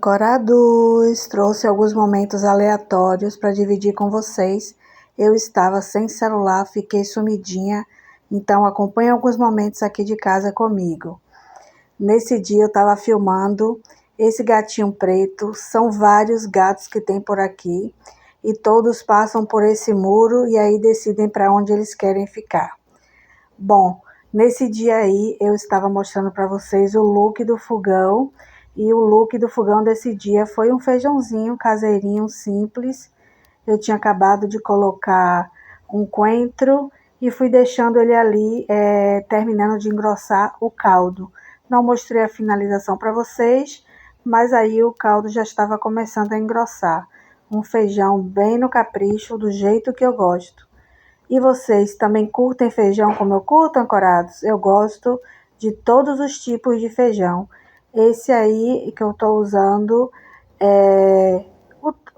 Ancorados, trouxe alguns momentos aleatórios para dividir com vocês. Eu estava sem celular, fiquei sumidinha, então acompanhe alguns momentos aqui de casa comigo. Nesse dia eu estava filmando esse gatinho preto, são vários gatos que tem por aqui e todos passam por esse muro e aí decidem para onde eles querem ficar. Bom, nesse dia aí eu estava mostrando para vocês o look do fogão. E o look do fogão desse dia foi um feijãozinho caseirinho simples. Eu tinha acabado de colocar um coentro e fui deixando ele ali, terminando de engrossar o caldo. Não mostrei a finalização para vocês, mas aí o caldo já estava começando a engrossar. Um feijão bem no capricho, do jeito que eu gosto. E vocês também curtem feijão como eu curto, ancorados? Eu gosto de todos os tipos de feijão. Esse aí que eu estou usando,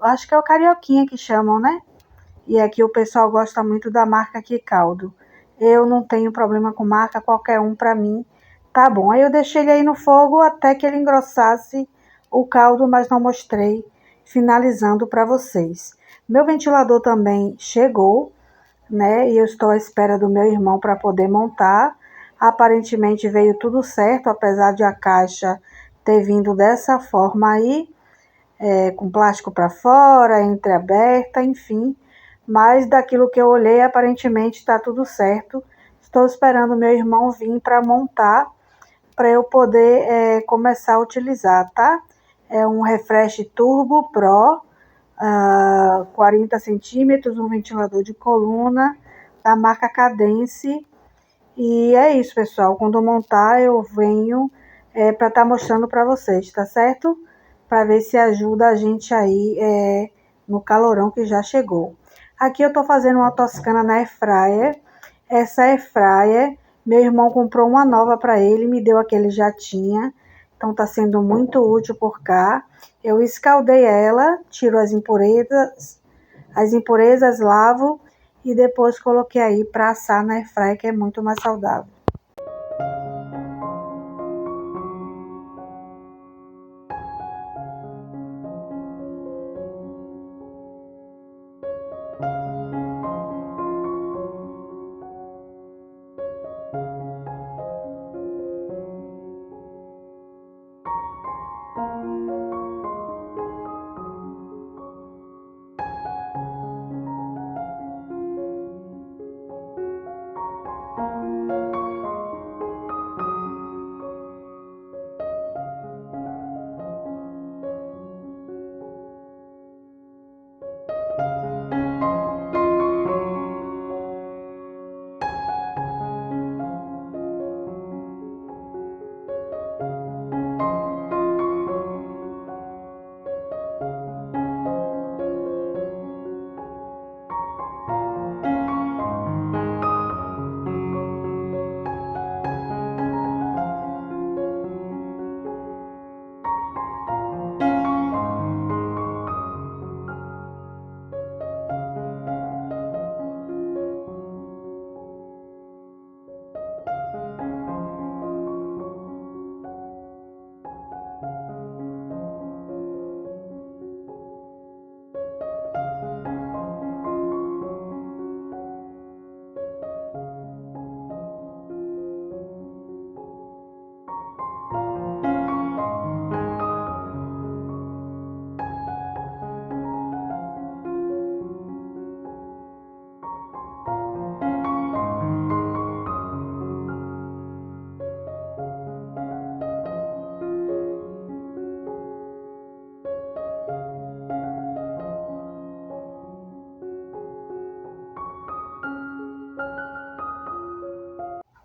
acho que é o carioquinha que chamam, né? E aqui o pessoal gosta muito da marca Aqui caldo. Eu não tenho problema com marca, qualquer um para mim tá bom. Aí eu deixei ele aí no fogo até que ele engrossasse o caldo, mas não mostrei, finalizando para vocês. Meu ventilador também chegou, né? E eu estou à espera do meu irmão para poder montar. Aparentemente veio tudo certo, apesar de a caixa ter vindo dessa forma aí, com plástico para fora, entreaberta, enfim. Mas daquilo que eu olhei, aparentemente está tudo certo. Estou esperando meu irmão vir para montar, para eu poder começar a utilizar, tá? É um refresh Turbo Pro, 40 centímetros, um ventilador de coluna da marca Cadence. E é isso, pessoal. Quando eu montar, eu venho para estar mostrando para vocês, tá certo? Para ver se ajuda a gente aí no calorão que já chegou. Aqui eu tô fazendo uma toscana na airfryer. Essa airfryer, meu irmão comprou uma nova para ele, me deu a que ele já tinha. Então tá sendo muito útil por cá. Eu escaldei ela, tiro as impurezas, lavo e depois coloquei aí para assar na airfryer, que é muito mais saudável.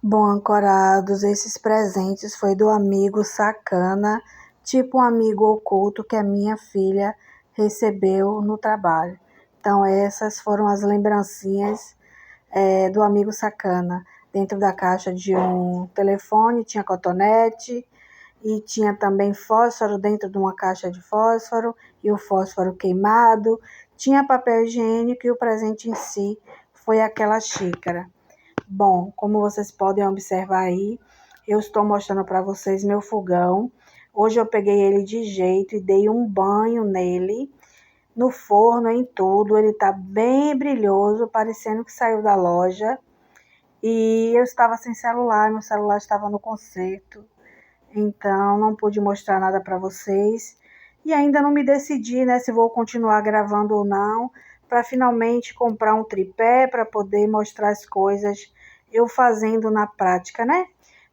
Bom, ancorados, esses presentes foi do amigo sacana, tipo um amigo oculto que a minha filha recebeu no trabalho. Então essas foram as lembrancinhas do amigo sacana. Dentro da caixa de um telefone tinha cotonete e tinha também fósforo dentro de uma caixa de fósforo e o fósforo queimado. Tinha papel higiênico e o presente em si foi aquela xícara. Bom, como vocês podem observar aí, eu estou mostrando para vocês meu fogão. Hoje eu peguei ele de jeito e dei um banho nele, no forno, em tudo. Ele tá bem brilhoso, parecendo que saiu da loja. E eu estava sem celular, meu celular estava no concerto, então não pude mostrar nada para vocês. E ainda não me decidi, né, se vou continuar gravando ou não, para finalmente comprar um tripé para poder mostrar as coisas eu fazendo na prática, né?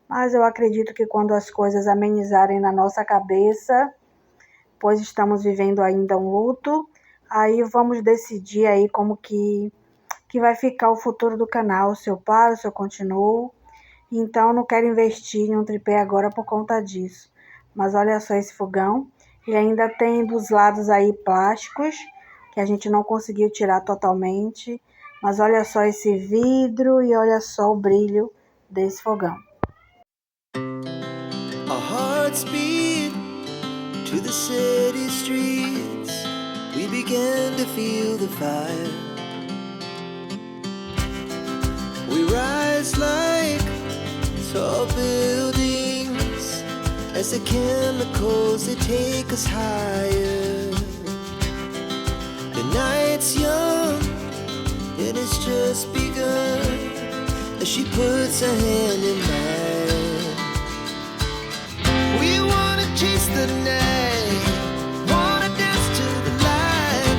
Mas eu acredito que quando as coisas amenizarem na nossa cabeça, pois estamos vivendo ainda um luto, aí vamos decidir aí como que vai ficar o futuro do canal, se eu paro, se eu continuo. Então, não quero investir em um tripé agora por conta disso. Mas olha só esse fogão. Ele ainda tem dos lados aí plásticos, que a gente não conseguiu tirar totalmente. Mas olha só esse vidro e olha só o brilho desse fogão. Our hearts beat to the city streets. We began to feel the fire. We rise like tall buildings as the chemicals, they take us higher. The night's young and it's just begun as she puts her hand in mine. We wanna chase the night, wanna dance to the light,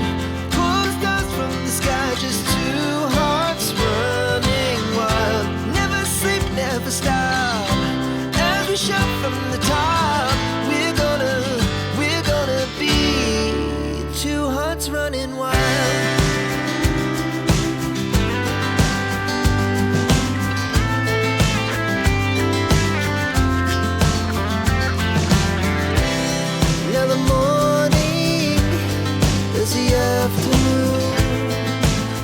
pull the stars from the sky, just two hearts running wild. Never sleep, never stop, as we shout from the top. We're gonna be two hearts running wild. Now the morning is the afternoon.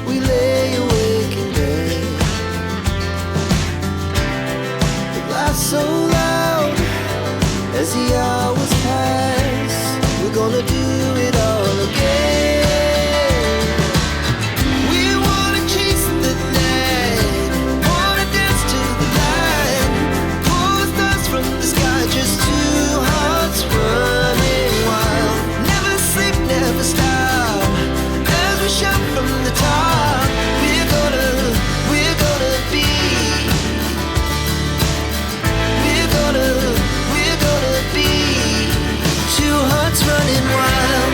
We lay awake in bed. The laughs so loud as the hours pass. We're gonna do it all again. We wanna chase the night, wanna dance to the light, pull the stars from the sky, just two hearts running wild. Never sleep, never stop, as we shout from the top. We're gonna be, we're gonna be two hearts running wild.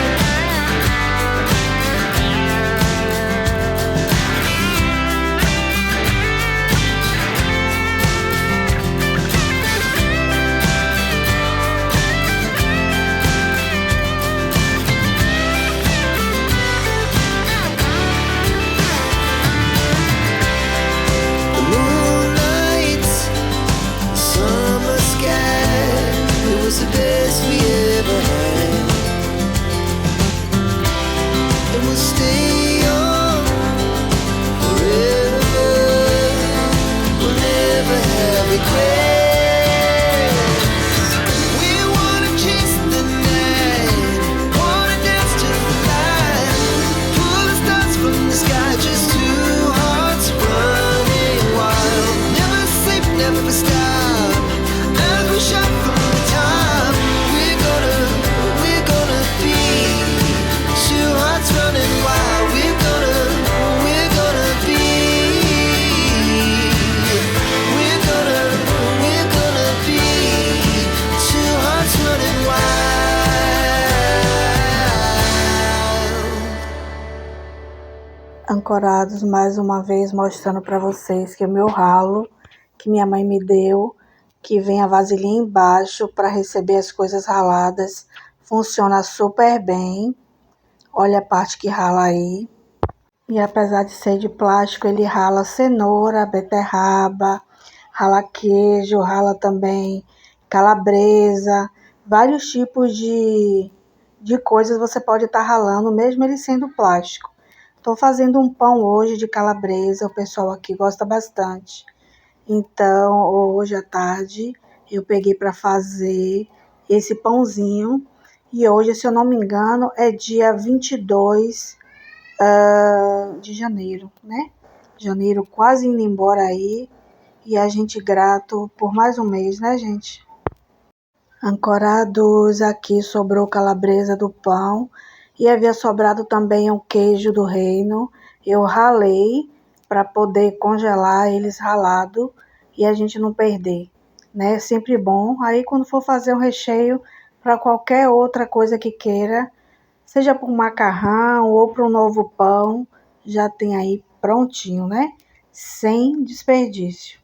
The moonlight, summer sky, it was the best we ever had. And we'll stay on forever. We'll never have regrets. We wanna chase the night, wanna dance to the light, pull the stars from the sky, just two hearts running wild. Never sleep, never stop, as we shout from the top. We're gonna be two hearts running wild. We're gonna be, we're gonna be two hearts running wild. Ancorados mais uma vez, mostrando para vocês que o meu ralo, que minha mãe me deu, que vem a vasilhinha embaixo para receber as coisas raladas, funciona super bem. Olha a parte que rala aí. E apesar de ser de plástico, ele rala cenoura, beterraba, rala queijo, rala também calabresa, vários tipos de coisas você pode estar ralando, mesmo ele sendo plástico. Estou fazendo um pão hoje de calabresa, o pessoal aqui gosta bastante. Então, hoje à tarde, eu peguei para fazer esse pãozinho. E hoje, se eu não me engano, é dia 22 de janeiro, né? Janeiro quase indo embora aí. E a gente grato por mais um mês, né, gente? Ancorados, aqui sobrou calabresa do pão e havia sobrado também um queijo do reino. Eu ralei para poder congelar eles ralado e a gente não perder, né? É sempre bom. Aí quando for fazer um recheio para qualquer outra coisa que queira, seja para um macarrão ou para um novo pão, já tem aí prontinho, né? Sem desperdício.